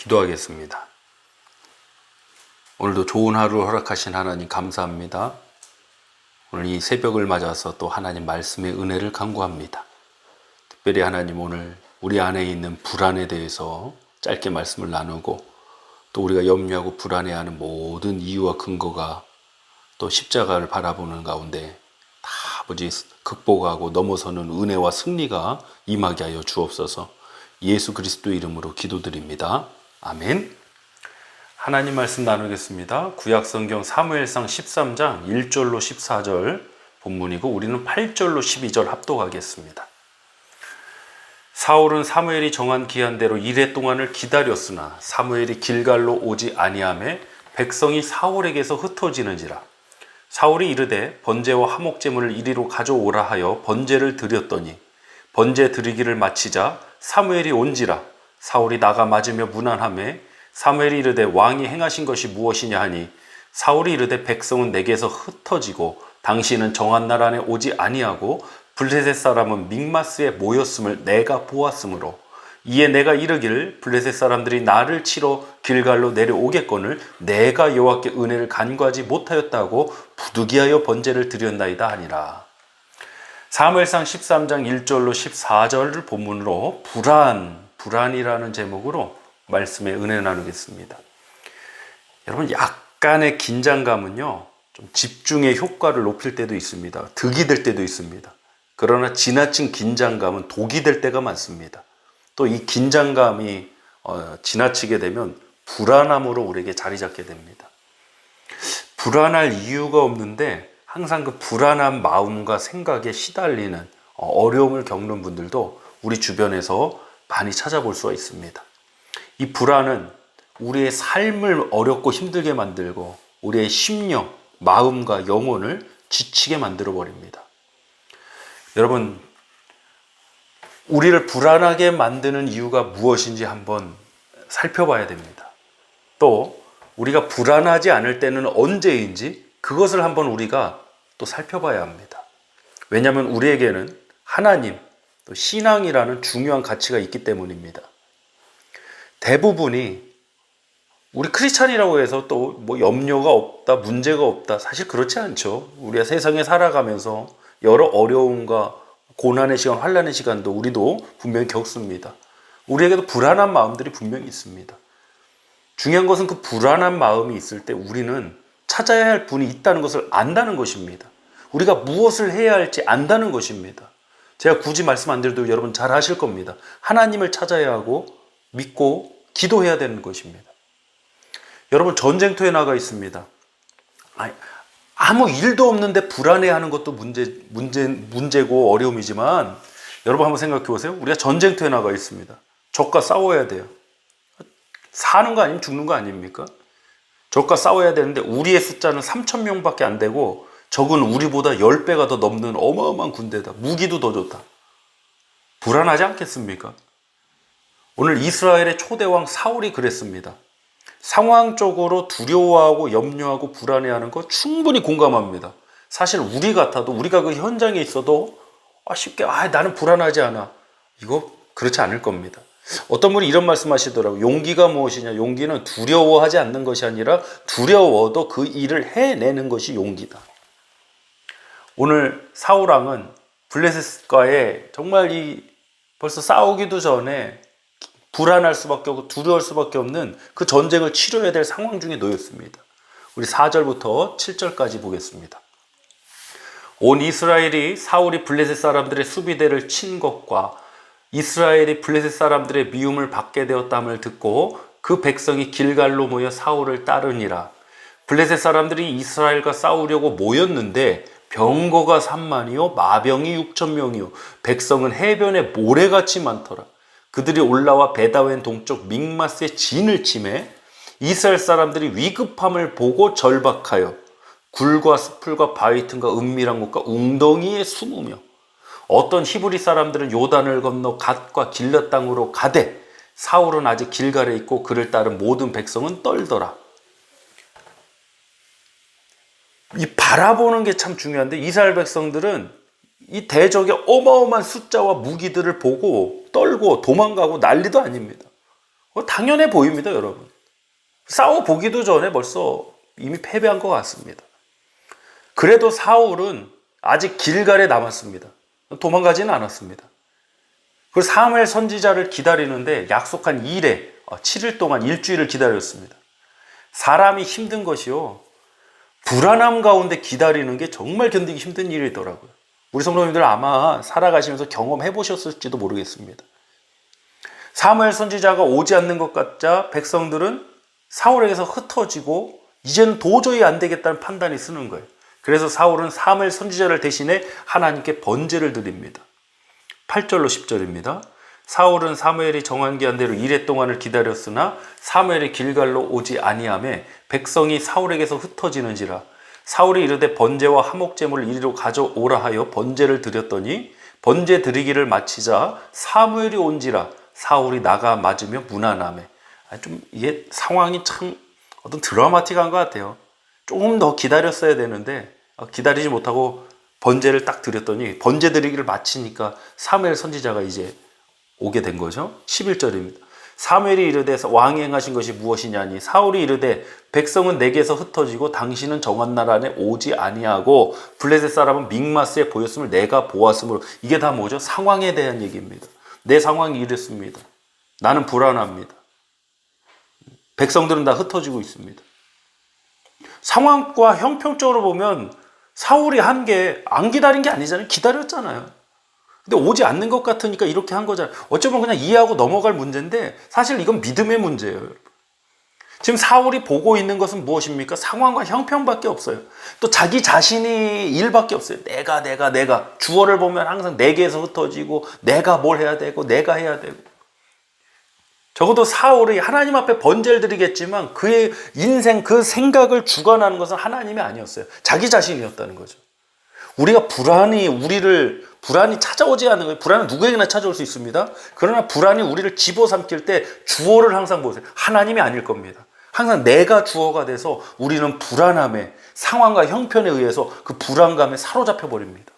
기도하겠습니다. 오늘도 좋은 하루 허락하신 하나님 감사합니다. 오늘 이 새벽을 맞아서 또 하나님 말씀의 은혜를 간구합니다. 특별히 하나님 오늘 우리 안에 있는 불안에 대해서 짧게 말씀을 나누고 또 우리가 염려하고 불안해하는 모든 이유와 근거가 또 십자가를 바라보는 가운데 다 아버지 극복하고 넘어서는 은혜와 승리가 임하게 하여 주옵소서. 예수 그리스도 이름으로 기도드립니다. 아멘. 하나님 말씀 나누겠습니다. 구약성경 사무엘상 13장 1절로 14절 본문이고 우리는 8절로 12절 합독하겠습니다. 사울은 사무엘이 정한 기한대로 이레 동안을 기다렸으나 사무엘이 길갈로 오지 아니하매 백성이 사울에게서 흩어지는지라. 사울이 이르되 번제와 화목제물을 이리로 가져오라 하여 번제를 드렸더니 번제 드리기를 마치자 사무엘이 온지라. 사울이 나가 맞으며 무난하매 사무엘이 이르되 왕이 행하신 것이 무엇이냐 하니 사울이 이르되 백성은 내게서 흩어지고 당신은 정한 날 안에 오지 아니하고 블레셋 사람은 믹마스에 모였음을 내가 보았으므로 이에 내가 이르기를 블레셋 사람들이 나를 치러 길갈로 내려오겠거늘 내가 여호와께 은혜를 간구하지 못하였다고 부득이하여 번제를 드렸나이다 하니라. 사무엘상 13장 1절로 14절을 본문으로 불안이라는 제목으로 말씀의 은혜 나누겠습니다. 여러분, 약간의 긴장감은요, 좀 집중의 효과를 높일 때도 있습니다. 득이 될 때도 있습니다. 그러나 지나친 긴장감은 독이 될 때가 많습니다. 또 이 긴장감이 지나치게 되면 불안함으로 우리에게 자리 잡게 됩니다. 불안할 이유가 없는데 항상 그 불안한 마음과 생각에 시달리는 어려움을 겪는 분들도 우리 주변에서 많이 찾아볼 수가 있습니다. 이 불안은 우리의 삶을 어렵고 힘들게 만들고 우리의 심령, 마음과 영혼을 지치게 만들어 버립니다. 여러분, 우리를 불안하게 만드는 이유가 무엇인지 한번 살펴봐야 됩니다. 또 우리가 불안하지 않을 때는 언제인지 그것을 한번 우리가 또 살펴봐야 합니다. 왜냐하면 우리에게는 하나님, 또 신앙이라는 중요한 가치가 있기 때문입니다. 대부분이 우리 크리스찬이라고 해서 또 뭐 염려가 없다, 문제가 없다, 사실 그렇지 않죠. 우리가 세상에 살아가면서 여러 어려움과 고난의 시간, 환난의 시간도 우리도 분명히 겪습니다. 우리에게도 불안한 마음들이 분명히 있습니다. 중요한 것은 그 불안한 마음이 있을 때 우리는 찾아야 할 분이 있다는 것을 안다는 것입니다. 우리가 무엇을 해야 할지 안다는 것입니다. 제가 굳이 말씀 안 드려도 여러분 잘 아실 겁니다. 하나님을 찾아야 하고 믿고 기도해야 되는 것입니다. 여러분, 전쟁터에 나가 있습니다. 아무 일도 없는데 불안해하는 것도 문제고 어려움이지만 여러분 한번 생각해 보세요. 우리가 전쟁터에 나가 있습니다. 적과 싸워야 돼요. 사는 거 아니면 죽는 거 아닙니까? 적과 싸워야 되는데 우리의 숫자는 3,000명밖에 안 되고 적은 우리보다 10배가 더 넘는 어마어마한 군대다. 무기도 더 좋다. 불안하지 않겠습니까? 오늘 이스라엘의 초대왕 사울이 그랬습니다. 상황적으로 두려워하고 염려하고 불안해하는 거 충분히 공감합니다. 사실 우리 같아도 우리가 그 현장에 있어도 쉽게 나는 불안하지 않아. 이거 그렇지 않을 겁니다. 어떤 분이 이런 말씀하시더라고요. 용기가 무엇이냐? 용기는 두려워하지 않는 것이 아니라 두려워도 그 일을 해내는 것이 용기다. 오늘 사울왕은 블레셋과의 정말 벌써 싸우기도 전에 불안할 수밖에 없고 두려울 수밖에 없는 그 전쟁을 치러야 될 상황 중에 놓였습니다. 우리 4절부터 7절까지 보겠습니다. 온 이스라엘이 사울이 블레셋 사람들의 수비대를 친 것과 이스라엘이 블레셋 사람들의 미움을 받게 되었다함을 듣고 그 백성이 길갈로 모여 사울을 따르니라. 블레셋 사람들이 이스라엘과 싸우려고 모였는데 병거가 3만이요 마병이 6,000명이요 백성은 해변에 모래같이 많더라. 그들이 올라와 베다웬 동쪽 믹마스의 진을 치매 이스라엘 사람들이 위급함을 보고 절박하여 굴과 수풀과 바위 틈과 은밀한 곳과 웅덩이에 숨으며 어떤 히브리 사람들은 요단을 건너 갓과 길앗 땅으로 가되 사울은 아직 길갈에 있고 그를 따른 모든 백성은 떨더라. 이 바라보는 게 참 중요한데 이스라엘 백성들은 이 대적의 어마어마한 숫자와 무기들을 보고 떨고 도망가고 난리도 아닙니다. 당연해 보입니다, 여러분. 싸워보기도 전에 벌써 이미 패배한 것 같습니다. 그래도 사울은 아직 길갈에 남았습니다. 도망가지는 않았습니다. 그 사무엘 선지자를 기다리는데 약속한 2일, 7일 동안 일주일을 기다렸습니다. 사람이 힘든 것이요, 불안함 가운데 기다리는 게 정말 견디기 힘든 일이더라고요. 우리 성도님들 아마 살아가시면서 경험해 보셨을지도 모르겠습니다. 사무엘 선지자가 오지 않는 것 같자 백성들은 사울에게서 흩어지고 이제는 도저히 안 되겠다는 판단이 쓰는 거예요. 그래서 사울은 사무엘 선지자를 대신해 하나님께 번제를 드립니다. 8절로 10절입니다. 사울은 사무엘이 정한 기한대로 2일 동안을 기다렸으나 사무엘이 길갈로 오지 아니하매 백성이 사울에게서 흩어지는지라. 사울이 이르되 번제와 화목제물을 이리로 가져오라 하여 번제를 드렸더니 번제 드리기를 마치자 사무엘이 온지라. 사울이 나가 맞으며 무난하매. 좀 이게 상황이 참 어떤 드라마틱한 것 같아요. 조금 더 기다렸어야 되는데 기다리지 못하고 번제를 딱 드렸더니 번제 드리기를 마치니까 사무엘 선지자가 이제 오게 된 거죠. 11절입니다. 사무엘이 이르되 왕이 행하신 것이 무엇이냐니 사울이 이르되 백성은 내게서 흩어지고 당신은 정한 날 안에 오지 아니하고 블레셋 사람은 믹마스에 보였음을 내가 보았으므로. 이게 다 뭐죠? 상황에 대한 얘기입니다. 내 상황이 이랬습니다. 나는 불안합니다. 백성들은 다 흩어지고 있습니다. 상황과 형평적으로 보면 사울이 한 게 안 기다린 게 아니잖아요. 기다렸잖아요. 근데 오지 않는 것 같으니까 이렇게 한 거잖아요. 어쩌면 그냥 이해하고 넘어갈 문제인데 사실 이건 믿음의 문제예요. 여러분. 지금 사울이 보고 있는 것은 무엇입니까? 상황과 형평밖에 없어요. 또 자기 자신이 일밖에 없어요. 내가 주어를 보면 항상 내게서 흩어지고 내가 뭘 해야 되고 내가 해야 되고. 적어도 사울이 하나님 앞에 번제를 드리겠지만 그의 인생 그 생각을 주관하는 것은 하나님이 아니었어요. 자기 자신이었다는 거죠. 우리가 불안이 찾아오지 않는 거예요. 불안은 누구에게나 찾아올 수 있습니다. 그러나 불안이 우리를 집어삼킬 때 주어를 항상 보세요. 하나님이 아닐 겁니다. 항상 내가 주어가 돼서 우리는 불안함에, 상황과 형편에 의해서 그 불안감에 사로잡혀 버립니다.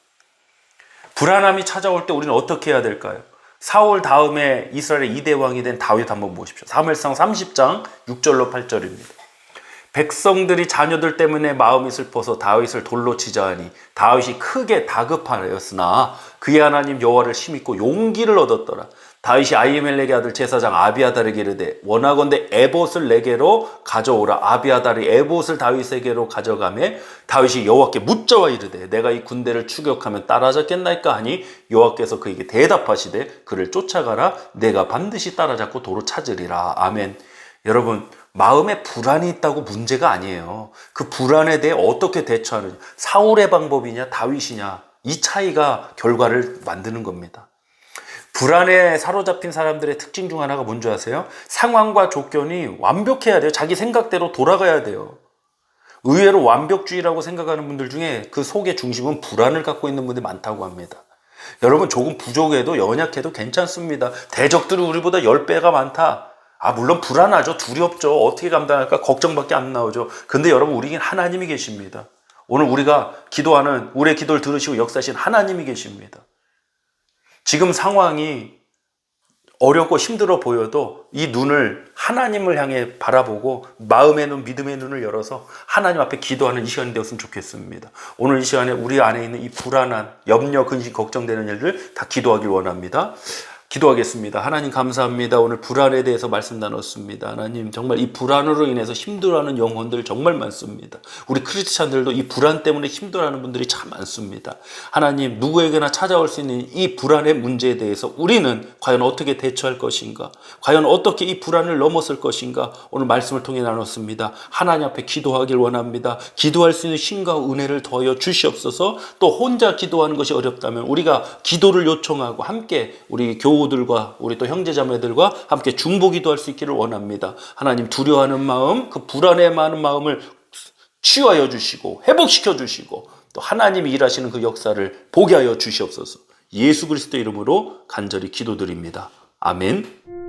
불안함이 찾아올 때 우리는 어떻게 해야 될까요? 사울 다음에 이스라엘의 2대 왕이 된 다윗 한번 보십시오. 사무엘상 30장 6절로 8절입니다. 백성들이 자녀들 때문에 마음이 슬퍼서 다윗을 돌로 치자 하니 다윗이 크게 다급하였으나 그의 하나님 여호와를 힘입고 용기를 얻었더라. 다윗이 아히멜렉의 아들 제사장 아비아달에게 이르되 원하건대 에봇을 내게로 가져오라. 아비아달이 에봇을 다윗에게로 가져가매 다윗이 여호와께 묻자와 이르되 내가 이 군대를 추격하면 따라잡겠나이까 하니 여호와께서 그에게 대답하시되 그를 쫓아가라. 내가 반드시 따라잡고 도로 찾으리라. 아멘. 여러분, 마음에 불안이 있다고 문제가 아니에요. 그 불안에 대해 어떻게 대처하느냐, 사울의 방법이냐 다윗이냐, 이 차이가 결과를 만드는 겁니다. 불안에 사로잡힌 사람들의 특징 중 하나가 뭔지 아세요? 상황과 조건이 완벽해야 돼요. 자기 생각대로 돌아가야 돼요. 의외로 완벽주의라고 생각하는 분들 중에 그 속의 중심은 불안을 갖고 있는 분들이 많다고 합니다. 여러분, 조금 부족해도 연약해도 괜찮습니다. 대적들이 우리보다 10배가 많다. 물론 불안하죠. 두렵죠. 어떻게 감당할까? 걱정밖에 안 나오죠. 근데 여러분, 우리에겐 하나님이 계십니다. 오늘 우리가 기도하는, 우리의 기도를 들으시고 역사하신 하나님이 계십니다. 지금 상황이 어렵고 힘들어 보여도 이 눈을 하나님을 향해 바라보고 마음의 눈, 믿음의 눈을 열어서 하나님 앞에 기도하는 이 시간이 되었으면 좋겠습니다. 오늘 이 시간에 우리 안에 있는 이 불안한, 염려, 근심, 걱정되는 일들 다 기도하길 원합니다. 기도하겠습니다. 하나님 감사합니다. 오늘 불안에 대해서 말씀 나눴습니다. 하나님, 정말 이 불안으로 인해서 힘들어하는 영혼들 정말 많습니다. 우리 크리스찬들도 이 불안 때문에 힘들어하는 분들이 참 많습니다. 하나님, 누구에게나 찾아올 수 있는 이 불안의 문제에 대해서 우리는 과연 어떻게 대처할 것인가? 과연 어떻게 이 불안을 넘어설 것인가? 오늘 말씀을 통해 나눴습니다. 하나님 앞에 기도하길 원합니다. 기도할 수 있는 힘과 은혜를 더하여 주시옵소서. 또 혼자 기도하는 것이 어렵다면 우리가 기도를 요청하고 함께 우리 교우들과 우리 또 형제자매들과 함께 중보기도할 수 있기를 원합니다. 하나님, 두려워하는 마음, 그 불안에 많은 마음을 치유하여 주시고 회복시켜 주시고 또 하나님이 일하시는 그 역사를 보게 하여 주시옵소서. 예수 그리스도 이름으로 간절히 기도드립니다. 아멘.